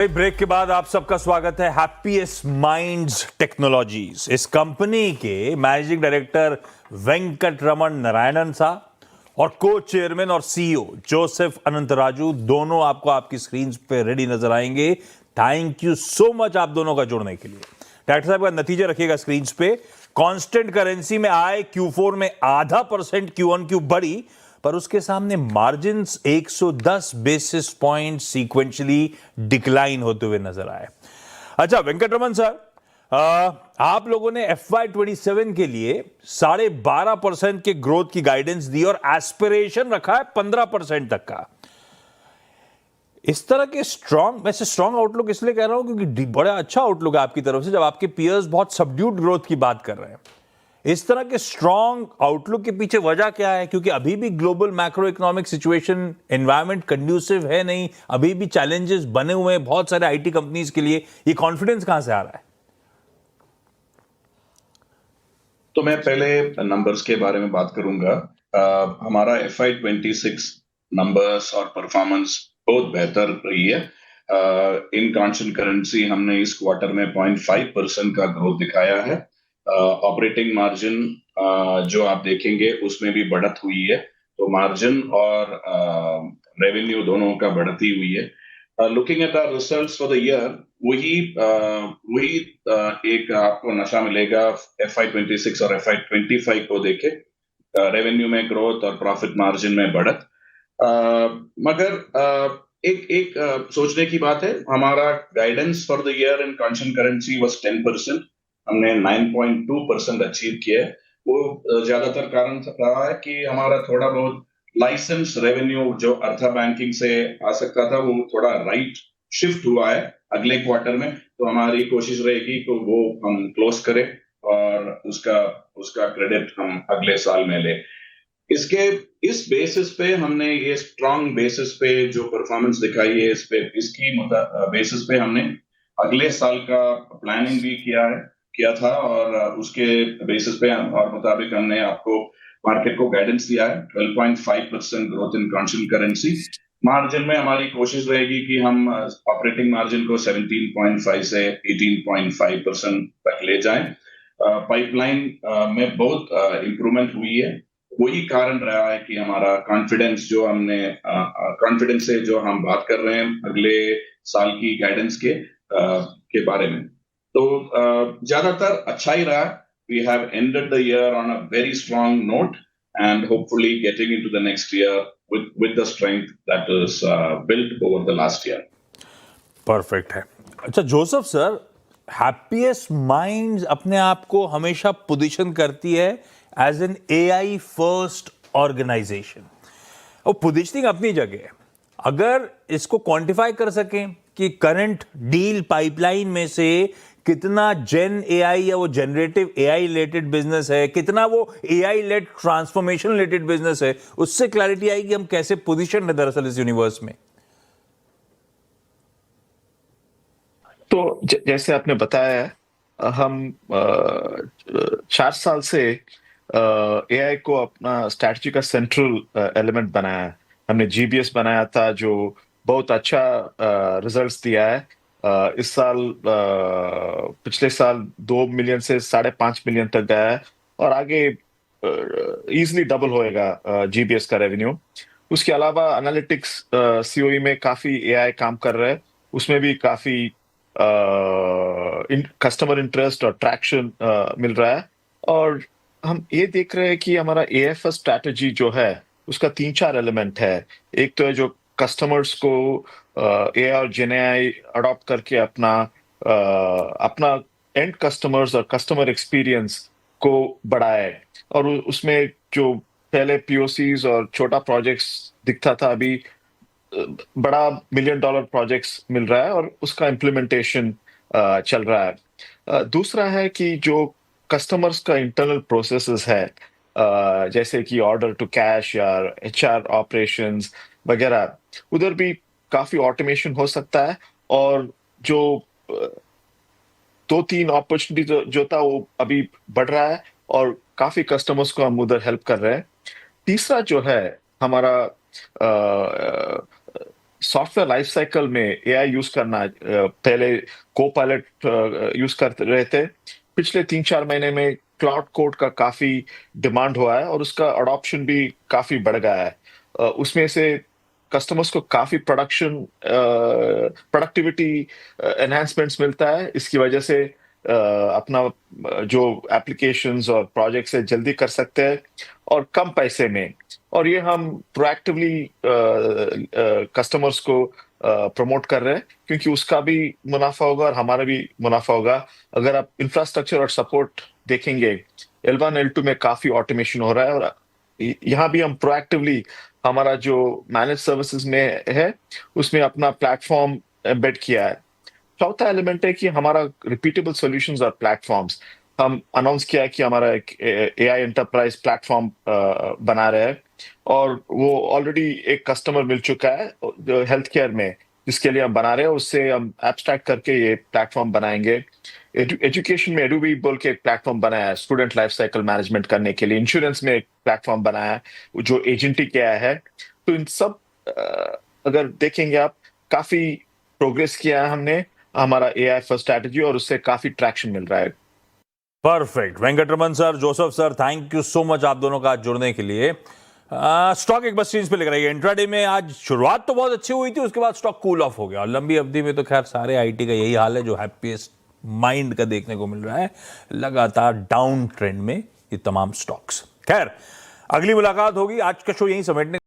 Break के बाद आप सबका स्वागत है हैप्पीएस्ट माइंड्स टेक्नोलॉजीज। इस कंपनी के मैनेजिंग डायरेक्टर वेंकटरमण नारायणन साहब और को चेयरमैन और सीईओ जोसेफ अनंतराजू दोनों आपको आपकी स्क्रीन पे रेडी नजर आएंगे। थैंक यू सो मच आप दोनों का जुड़ने के लिए। डॉक्टर साहब का नतीजा रखिएगा स्क्रीन पे। कांस्टेंट करेंसी में आए Q4 में 0.5% Q1Q बढ़ी, पर उसके सामने margins 110 basis point sequentially decline होते हुए नजर आए। अच्छा वेंकटरमण सर, आप लोगों ने FY27 के लिए 12.5% के ग्रोथ की गाइडेंस दी और एस्पिरेशन रखा है 15% तक का। इस तरह के स्ट्रॉन्ग आउटलुक इसलिए कह रहा हूं क्योंकि बड़ा अच्छा आउटलुक है आपकी तरफ से, जब आपके पीयर्स बहुत सबड्यूड ग्रोथ की बात कर रहे हैं। इस तरह के स्ट्रॉन्ग आउटलुक के पीछे वजह क्या है? क्योंकि अभी भी global macro economic situation environment conducive है नहीं, अभी भी चैलेंजेस बने हुए हैं बहुत सारे आईटी कंपनीज के लिए। ये कॉन्फिडेंस कहां से आ रहा है? तो मैं पहले नंबर्स के बारे में बात करूंगा। हमारा FY26 नंबर्स और परफॉर्मेंस बहुत बेहतर रही है। इन कांस्टेंट करेंसी हमने इस क्वार्टर में 0.5% का ग्रोथ दिखाया है। ऑपरेटिंग मार्जिन जो आप देखेंगे उसमें भी बढ़त हुई है, तो मार्जिन और रेवेन्यू दोनों का बढ़ती हुई है। Looking at our results for the year, वही एक आपको नशा मिलेगा FY26 और FY25 को देखे। रेवेन्यू में ग्रोथ और प्रॉफिट मार्जिन में बढ़त। मगर एक सोचने की बात है, हमारा guidance for the year in constant currency was 10%, हमने 9.2% अचीव किया है। वो ज्यादातर कारण रहा है कि हमारा थोड़ा बहुत लाइसेंस रेवेन्यू जो अर्था बैंकिंग से आ सकता था वो थोड़ा राइट शिफ्ट हुआ है अगले क्वार्टर में, तो हमारी कोशिश रहेगी कि वो हम क्लोज करें और उसका क्रेडिट हम अगले साल में ले। इस बेसिस पे हमने ये स्ट्रांग बेसिस पे जो परफॉर्मेंस दिखाई है, इसकी बेसिस पे हमने अगले साल का प्लानिंग भी किया था और उसके बेसिस पे और मुताबिक हमने आपको मार्केट को गाइडेंस दिया है 12.5% growth in constant currency. Margin में हमारी कोशिश रहेगी कि हम ऑपरेटिंग मार्जिन को 17.5 से 18.5% तक ले जाएं। पाइपलाइन में बहुत इंप्रूवमेंट हुई है। वही कारण रहा है कि हमारा कॉन्फिडेंस से जो हम बात कर रहे हैं अगले साल की गाइडेंस के बारे में, तो ज्यादातर अच्छा ही रहा। We have ended the year on a very strong note and hopefully getting into the next year with the strength that is built over the last year. Perfect है। अच्छा जोसेफ सर, हैप्पीएस्ट माइंड्स अपने आप को हमेशा position करती है as an AI first organisation, और positioning अपनी जगह है। अगर इसको क्वांटिफाई कर सकें कि करंट डील पाइपलाइन में से कितना जेन AI या वो जनरेटिव AI रिलेटेड बिजनेस है, कितना वो AI led transformation related business है, उससे क्लैरिटी आएगी हम कैसे पोजीशन है दरअसल इस यूनिवर्स में। तो जैसे आपने बताया, हम 4 साल से AI को अपना स्ट्रैटेजी का सेंट्रल एलिमेंट बनाया है। हमने GBS बनाया था जो बहुत अच्छा रिजल्ट्स दिया है। इस साल पिछले साल 2 मिलियन से 5.5 मिलियन तक गया है और आगे इजीली डबल होएगा GBS का रेवेन्यू। उसके अलावा एनालिटिक्स COE में काफी AI काम कर रहा है, उसमें भी काफी कस्टमर इंटरेस्ट और ट्रैक्शन मिल रहा है। और हम ये देख रहे हैं कि हमारा AFS स्ट्रैटेजी जो है उसका 3-4 एलिमेंट है। एक तो है जो कस्टमर्स को AI और GenAI अडॉप्ट करके अपना एंड कस्टमर्स और कस्टमर एक्सपीरियंस को बढ़ाए, और उसमें जो पहले POCs और छोटा प्रोजेक्ट्स दिखता था, अभी बड़ा $1 मिलियन प्रोजेक्ट्स मिल रहा है और उसका इम्प्लीमेंटेशन चल रहा है। दूसरा है कि जो कस्टमर्स का इंटरनल प्रोसेसेस है, जैसे कि ऑर्डर टू कैश या HR ऑपरेशंस वगैरह, उधर भी काफी ऑटोमेशन हो सकता है। और जो 2-3 अपॉर्चुनिटी जो था वो अभी बढ़ रहा है और काफी कस्टमर्स को हम उधर हेल्प कर रहे हैं। तीसरा जो है हमारा सॉफ्टवेयर लाइफ साइकिल में एआई यूज करना पहले को-पायलट यूज कर रहे थे। पिछले 3-4 महीने में क्लाउड कोड का काफ़ी डिमांड हुआ है और उसका अडॉप्शन भी काफ़ी बढ़ गया है। उसमें से कस्टमर्स को काफ़ी प्रोडक्टिविटी एनहांसमेंट्स मिलता है। इसकी वजह से अपना जो एप्लीकेशंस और प्रोजेक्ट्स है जल्दी कर सकते हैं और कम पैसे में। और ये हम प्रोएक्टिवली कस्टमर्स को प्रमोट कर रहे हैं क्योंकि उसका भी मुनाफा होगा और हमारा भी मुनाफा होगा। अगर आप इंफ्रास्ट्रक्चर और सपोर्ट देखेंगे, L1, L2 में काफ़ी ऑटोमेशन हो रहा है और यहाँ भी हम प्रोएक्टिवली हमारा जो मैनेज सर्विसेज में है, उसमें अपना प्लेटफ़ॉर्म एम्बेड किया है। चौथा एलिमेंट है कि हमारा रिपीटेबल सॉल्यूशंस और प्लेटफ़ॉर्म्स हम अनाउंस किया है कि हमारा एक एआई एंटरप्राइज प्लेटफ़ॉर्म बना रहे हैं और वो ऑलरेडी एक कस्टमर मिल चुका है जो हेल्थ केयर में, जिसके लिए हम बना रहे हैं। उससे हम एब्स्ट्रैक्ट करके ये प्लेटफ़ॉर्म बनाएँगे। एजुकेशन में एडुबी बोल के एक प्लेटफ़ॉर्म बनाया है, स्टूडेंट लाइफ साइकिल मैनेजमेंट करने के लिए। इंश्योरेंस में एक प्लेटफ़ॉर्म बनाया है, जो एजेंटिक एआई है। तो इन सब अगर देखेंगे आप, काफ़ी प्रोग्रेस किया है हमने हमारा एआई फर्स्ट स्ट्रैटेजी और उससे काफ़ी ट्रैक्शन मिल रहा है। Perfect. Venkataraman sir, Joseph sir, thank you so much आप दोनों का आज जुड़ने के लिए। स्टॉक एक बस स्क्रीन पे लग रही है। इंट्राडे में आज शुरुआत तो बहुत अच्छी हुई थी, उसके बाद स्टॉक कूल ऑफ हो गया और लंबी अवधि में तो खैर सारे आईटी का यही हाल है जो हैप्पीएस्ट माइंड का देखने को मिल रहा है। लगातार डाउन ट्रेंड में ये तमाम स्टॉक्स। खैर, अगली मुलाकात होगी। आज का शो यहीं समेटने